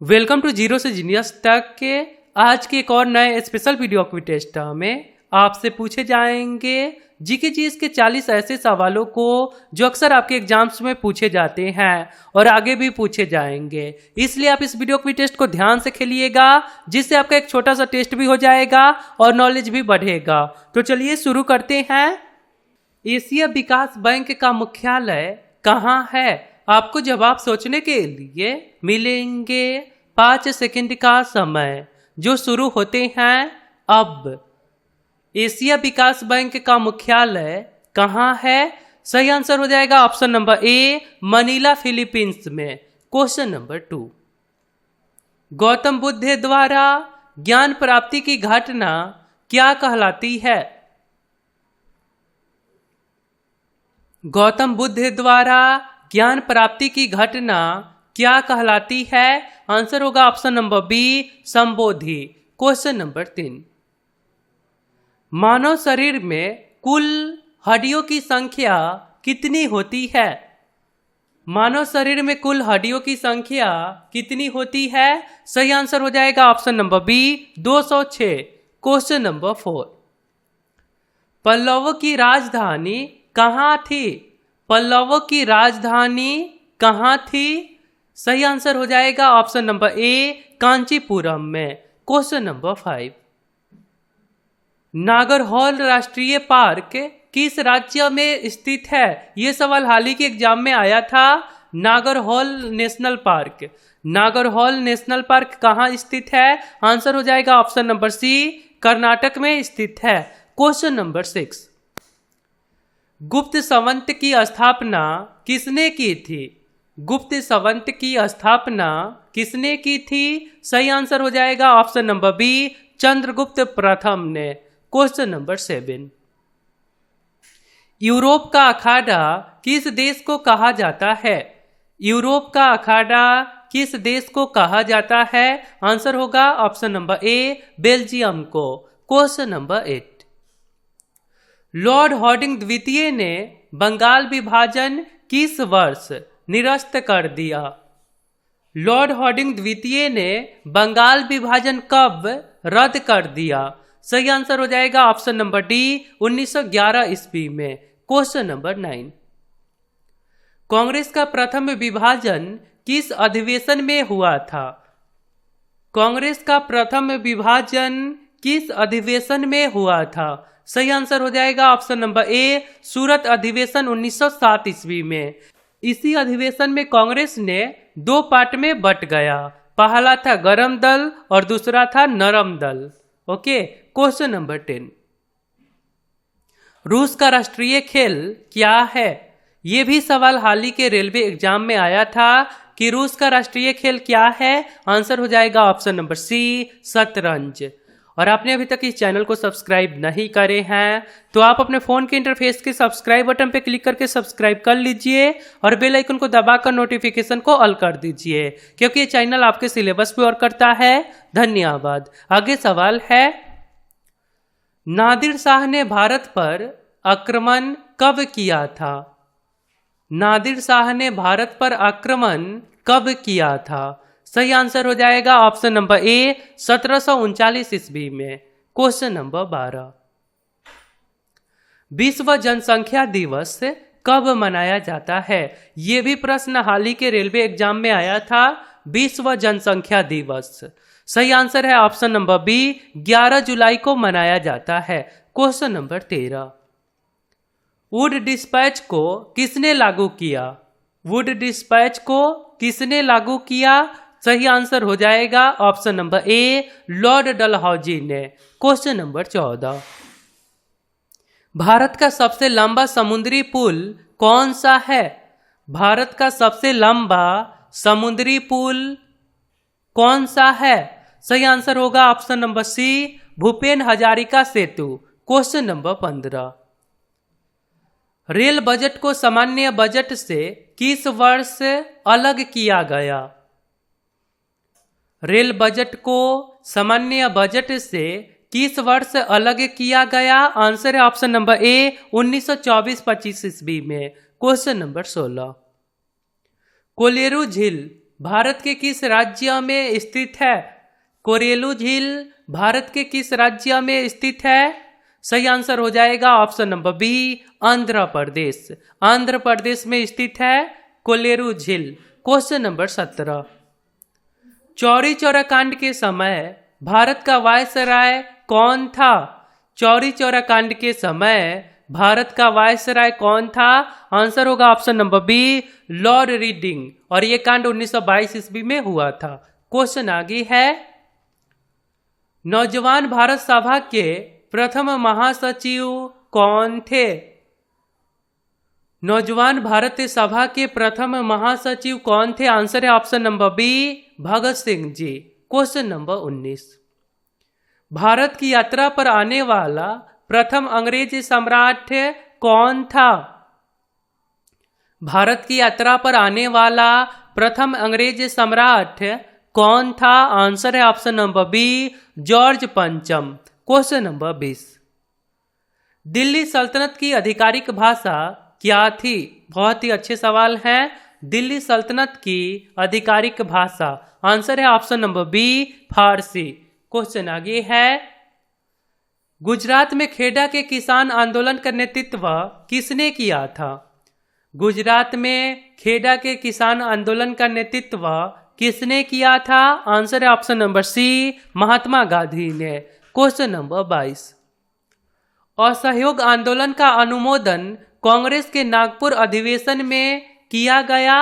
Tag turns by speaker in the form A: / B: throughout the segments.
A: Welcome to zero से genius तक के आज के एक और नए स्पेशल वीडियो क्विज टेस्ट में आपसे पूछे जाएंगे जीके जीएस के 40 ऐसे सवालों को जो अक्सर आपके एग्जाम्स में पूछे जाते हैं और आगे भी पूछे जाएंगे। इसलिए आप इस वीडियो क्विज टेस्ट को ध्यान से खेलिएगा जिससे आपका एक छोटा सा टेस्ट भी हो जाएगा और नॉलेज भी बढ़ेगा। तो चलिए शुरू करते हैं। एशिया विकास बैंक का मुख्यालय कहाँ है? आपको जवाब सोचने के लिए मिलेंगे 5 सेकंड का समय जो शुरू होते हैं अब। एशिया विकास बैंक का मुख्यालय कहाँ है? सही आंसर हो जाएगा ऑप्शन नंबर ए, मनीला फिलीपींस में। क्वेश्चन नंबर 2, गौतम बुद्ध द्वारा ज्ञान प्राप्ति की घटना क्या कहलाती है? गौतम बुद्ध द्वारा ज्ञान प्राप्ति की घटना क्या कहलाती है? आंसर होगा ऑप्शन नंबर बी, संबोधि। क्वेश्चन नंबर 3, मानव शरीर में कुल हड्डियों की संख्या कितनी होती है? मानव शरीर में कुल हड्डियों की संख्या कितनी होती है? सही आंसर हो जाएगा option number B, 206। Question number 4, पल्लवों की राजधानी कहाँ थी? पल्लवों की राजधानी कहाँ थी? सही आंसर हो जाएगा ऑप्शन नंबर ए, कांचीपुरम में। क्वेश्चन नंबर 5, नागरहोल राष्ट्रीय पार्क किस राज्य में स्थित है? यह सवाल हाल ही के एग्जाम में आया था। Nagarhole national park, Nagarhole national park कहाँ स्थित है? आंसर हो जाएगा ऑप्शन नंबर सी, कर्नाटक में स्थित है। क्वेश्चन नंबर 6, गुप्त संवत की स्थापना किसने की थी? गुप्त संवत की स्थापना किसने की थी? सही आंसर हो जाएगा ऑप्शन नंबर बी, चंद्रगुप्त प्रथम ने। क्वेश्चन नंबर 7, यूरोप का अखाड़ा किस देश को कहा जाता है? यूरोप का अखाड़ा किस देश को कहा जाता है? आंसर होगा ऑप्शन नंबर ए, बेल्जियम को। क्वेश्चन नंबर 8, लॉर्ड हार्डिंग द्वितीय ने बंगाल विभाजन किस वर्ष निरस्त कर दिया? लॉर्ड हार्डिंग द्वितीय ने बंगाल विभाजन कब रद्द कर दिया? सही आंसर हो जाएगा ऑप्शन नंबर डी, 1911 ईस्वी में। क्वेश्चन नंबर 9, कांग्रेस का प्रथम विभाजन किस अधिवेशन में हुआ था? कांग्रेस का प्रथम विभाजन किस अधिवेशन में हुआ था? सही आंसर हो जाएगा ऑप्शन नंबर ए, सूरत अधिवेशन 1907 ईस्वी में। इसी अधिवेशन में कांग्रेस ने 2 पार्ट में बट गया। पहला था गरम दल और दूसरा था नरम दल। ओके। क्वेश्चन नंबर 10, रूस का राष्ट्रीय खेल क्या है? यह भी सवाल हाल ही के रेलवे एग्जाम में आया था कि रूस का राष्ट्रीय खेल क्या है? आंसर हो जाएगा ऑप्शन नंबर सी, शतरंज। और आपने अभी तक इस चैनल को सब्सक्राइब नहीं करे हैं तो आप अपने फोन के इंटरफेस के सब्सक्राइब बटन पे क्लिक करके सब्सक्राइब कर लीजिए और बेल आइकन को दबाकर नोटिफिकेशन को ऑल कर दीजिए क्योंकि ये चैनल आपके सिलेबस पे वर्क करता है। धन्यवाद। आगे सवाल है, नादिर शाह ने भारत पर आक्रमण कब किया था? नादिर शाह ने भारत पर आक्रमण कब किया था? सही आंसर हो जाएगा ऑप्शन नंबर ए, 1739 ईस्वी में। क्वेश्चन नंबर 12, विश्व जनसंख्या दिवस कब मनाया जाता है? यह भी प्रश्न हाल ही के रेलवे एग्जाम में आया था। विश्व जनसंख्या दिवस सही आंसर है ऑप्शन नंबर बी, 11 जुलाई को मनाया जाता है। क्वेश्चन नंबर 13, वुड डिस्पैच को किसने लागू किया? वुड डिस्पैच को किसने लागू किया? सही आंसर हो जाएगा option number A, Lord Dalhousie ने। क्वेश्चन नंबर 14, भारत का सबसे लंबा समुद्री पुल कौन सा है? भारत का सबसे लंबा समुद्री पुल कौन सा है? सही आंसर होगा option number C, Bhupen Hazarika Setu. Question number 15, rail budget को सामान्य बजट से किस वर्ष अलग किया गया? रेल बजट को सामान्य बजट से किस वर्ष अलग किया गया? आंसर है ऑप्शन नंबर ए, 1924-25 ईस्वी में। क्वेश्चन नंबर 16, कोलेरू झील भारत के किस राज्य में स्थित है? कोरेलू झील भारत के किस राज्य में स्थित है? सही आंसर हो जाएगा option number B, Andhra Pradesh. Andhra Pradesh में स्थित है कोलेरू झील। क्वेश्चन नंबर 17, चौरी चौरा कांड के समय भारत का वायसराय कौन था? चौरी चौरा कांड के समय भारत का वायसराय कौन था? आंसर होगा option number B, lord reading. और यह कांड 1922 ईस्वी में हुआ था। क्वेश्चन आगे है, नौजवान भारत सभा के प्रथम महासचिव कौन थे? नौजवान भारत सभा के प्रथम महासचिव कौन थे? आंसर है option number B, Bhagat Singh ji. Question number 19, Bharat की यात्रा पर आने वाला प्रथम अंग्रेज सम्राट कौन था? भारत की यात्रा पर आने वाला प्रथम अंग्रेज सम्राट कौन था? आंसर है ऑप्शन नंबर बी, जॉर्ज पंचम। क्वेश्चन नंबर 20, दिल्ली सल्तनत की आधिकारिक भाषा क्या थी? बहुत ही अच्छे सवाल हैं। दिल्ली सल्तनत की आधिकारिक भाषा, आंसर है ऑप्शन नंबर बी, फारसी। क्वेश्चन आगे है, गुजरात में खेड़ा के किसान आंदोलन का नेतृत्व किसने किया था? गुजरात में खेड़ा के किसान आंदोलन का नेतृत्व किसने किया था? आंसर है ऑप्शन नंबर सी, महात्मा गांधी ने। क्वेश्चन नंबर 22, असहयोग आंदोलन का अनुमोदन कांग्रेस के नागपुर अधिवेशन में किया गया?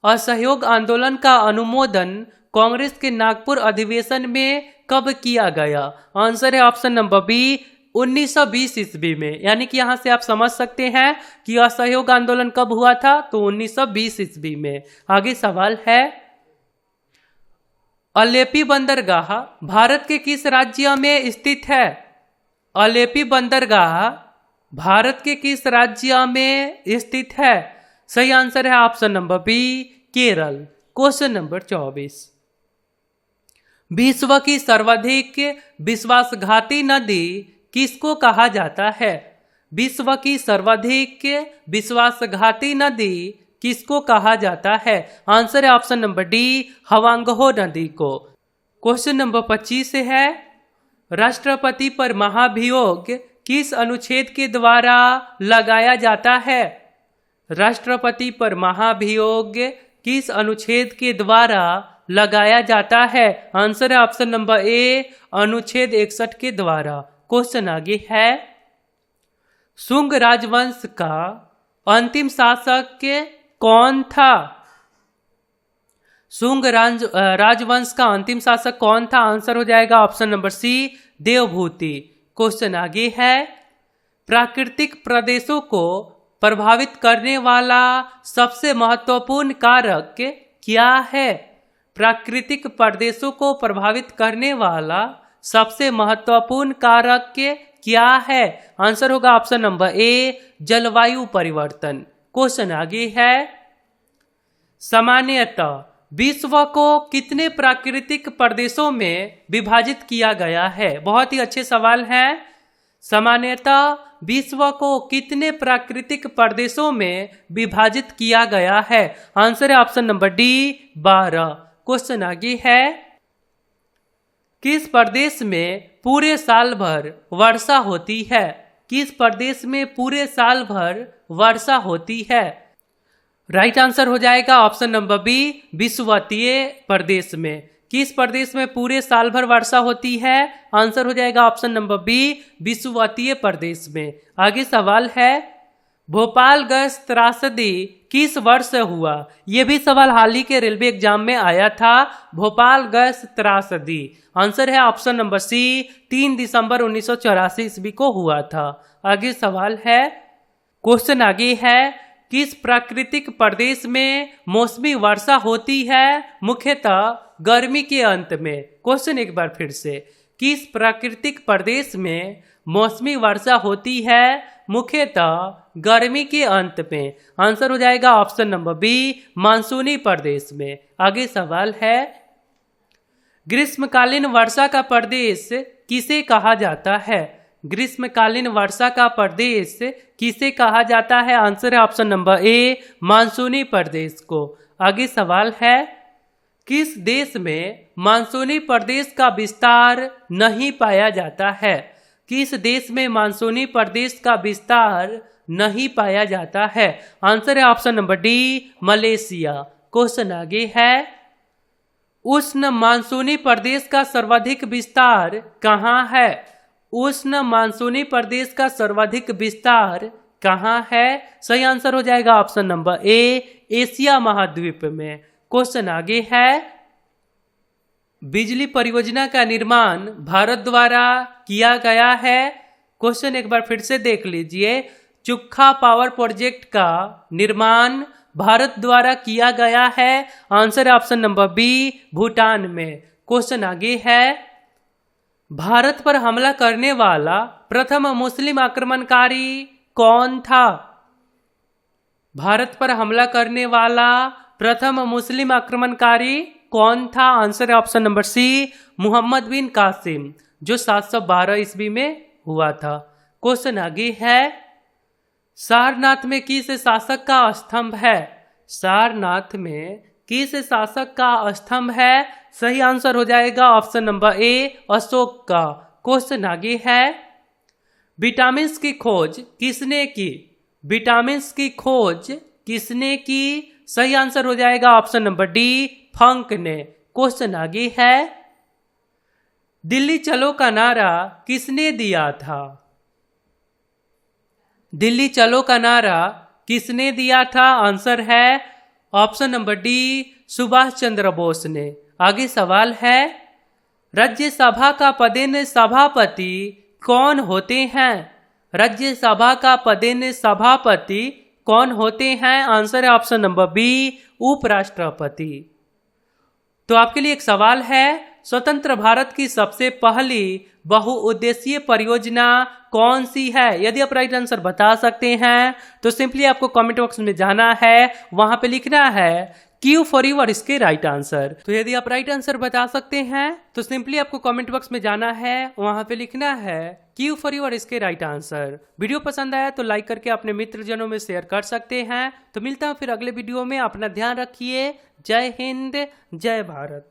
A: असहयोग आंदोलन का अनुमोदन कांग्रेस के नागपुर अधिवेशन में कब किया गया? आंसर है ऑप्शन नंबर बी, 1920 ईस्वी में। यानी कि यहां से आप समझ सकते हैं कि असहयोग आंदोलन कब हुआ था, तो 1920 ईस्वी में। आगे सवाल है, अलेपी बंदरगाह भारत के किस राज्य में स्थित है? अलेपी बंदरगाह भारत के किस राज्य में स्थित है? सही आंसर है option number B, Kerala. Question number 24, विश्व की सर्वाधिक विश्वासघाती नदी किसको कहा जाता है? विश्व की सर्वाधिक विश्वासघाती नदी किसको कहा जाता है? आंसर है ऑप्शन नंबर डी, हवांगहो नदी को। क्वेश्चन नंबर 25 है, राष्ट्रपति पर महाभियोग किस अनुच्छेद के द्वारा लगाया जाता है? राष्ट्रपति पर महाभियोग किस अनुच्छेद के द्वारा लगाया जाता है? आंसर है ऑप्शन नंबर ए, अनुच्छेद 61 के द्वारा। क्वेश्चन आगे है, शुंग राजवंश का अंतिम शासक कौन था? शुंग राजवंश का अंतिम शासक कौन था? आंसर हो जाएगा option number C, Devabhuti. Question आगे है, प्राकृतिक प्रदेशों को प्रभावित करने वाला सबसे महत्वपूर्ण कारक क्या है? प्राकृतिक प्रदेशों को प्रभावित करने वाला सबसे महत्वपूर्ण कारक क्या है? आंसर होगा ऑप्शन नंबर ए, जलवायु परिवर्तन। क्वेश्चन आगे है, सामान्यतः विश्व को कितने प्राकृतिक प्रदेशों में विभाजित किया गया है? बहुत ही अच्छे सवाल हैं। सामान्यतः विश्व को कितने प्राकृतिक प्रदेशों में विभाजित किया गया है? आंसर है ऑप्शन नंबर डी, 12। क्वेश्चन आगे है, किस प्रदेश में पूरे साल भर वर्षा होती है? किस प्रदेश में पूरे साल भर वर्षा होती है? राइट आंसर हो जाएगा ऑप्शन नंबर बी, विषुवतीय प्रदेश में। किस प्रदेश में पूरे साल भर वर्षा होती है? आंसर हो जाएगा ऑप्शन नंबर बी, विषुवतीय प्रदेश में। आगे सवाल है, भोपाल गैस त्रासदी किस वर्ष हुआ? यह भी सवाल हाल ही के रेलवे एग्जाम में आया था। भोपाल गैस त्रासदी, आंसर है ऑप्शन नंबर सी, 3 दिसंबर 1984 ईस्वी को हुआ था। आगे सवाल है, क्वेश्चन आगे है, किस प्राकृतिक प्रदेश में मौसमी वर्षा होती है? मुख्यतः गर्मी के अंत में। क्वेश्चन एक बार फिर से, किस प्राकृतिक प्रदेश में मौसमी वर्षा होती है? मुख्यतः गर्मी के अंत में। आंसर हो जाएगा ऑप्शन नंबर बी, मानसूनी प्रदेश में। आगे सवाल है, ग्रीष्मकालीन वर्षा का प्रदेश किसे कहा जाता है? ग्रीष्मकालीन वर्षा का प्रदेश किसे कहा जाता है? आंसर है ऑप्शन नंबर ए, मानसूनी प्रदेश को। आगे सवाल है, किस देश में मानसूनी प्रदेश का विस्तार नहीं पाया जाता है? किस देश में मानसूनी प्रदेश का विस्तार नहीं पाया जाता है? आंसर है option number D, Malaysia. Question आगे है, उष्ण मानसूनी प्रदेश का सर्वाधिक विस्तार कहाँ है? उष्ण मानसूनी प्रदेश का सर्वाधिक विस्तार कहाँ है? सही आंसर हो जाएगा ऑप्शन नंबर ए, एशिया महाद्वीप में। क्वेश्चन आगे है, बिजली परियोजना का निर्माण भारत द्वारा किया गया है। क्वेश्चन एक बार फिर से देख लीजिए, चुक्खा पावर प्रोजेक्ट का निर्माण भारत द्वारा किया गया है। आंसर है ऑप्शन नंबर बी, भूटान में। क्वेश्चन आगे है, भारत पर हमला करने वाला प्रथम मुस्लिम आक्रमणकारी कौन था? भारत पर हमला करने वाला प्रथम मुस्लिम आक्रमणकारी कौन था? आंसर है ऑप्शन नंबर सी, मोहम्मद बिन कासिम, जो 712 ईस्वी में हुआ था। क्वेश्चन आगे है, सारनाथ में किस शासक का स्तंभ है? सारनाथ में किस शासक का स्तंभ है? सही आंसर हो जाएगा ऑप्शन नंबर ए, अशोक का। क्वेश्चन आगे है, विटामिन की खोज किसने की? विटामिन की खोज किसने की? सही आंसर हो जाएगा ऑप्शन नंबर डी, फंक ने। क्वेश्चन आगे है, दिल्ली चलो का नारा किसने दिया था? दिल्ली चलो का नारा किसने दिया था? आंसर है option number D, Subhash Chandra Bose ने। आगे सवाल है, राज्यसभा का पदेन सभापति कौन होते हैं? राज्यसभा का पदेन सभापति कौन होते हैं? आंसर है ऑप्शन नंबर बी, उपराष्ट्रपति। तो आपके लिए एक सवाल है, स्वतंत्र भारत की सबसे पहली बहुउद्देशीय परियोजना कौन सी है? यदि आप राइट आंसर बता सकते हैं तो सिंपली आपको कमेंट बॉक्स में जाना है, वहां पे लिखना है क्यू फॉर यूर इसके राइट आंसर। तो यदि आप राइट आंसर बता सकते हैं तो सिंपली आपको कमेंट बॉक्स में जाना है, वहां पे लिखना है क्यू फॉर यूर इसके राइट आंसर। वीडियो पसंद आया तो लाइक करके अपने मित्रजनों में शेयर कर सकते हैं। तो मिलता हूं फिर अगले वीडियो में, अपना ध्यान रखिए। जय हिंद, जय भारत।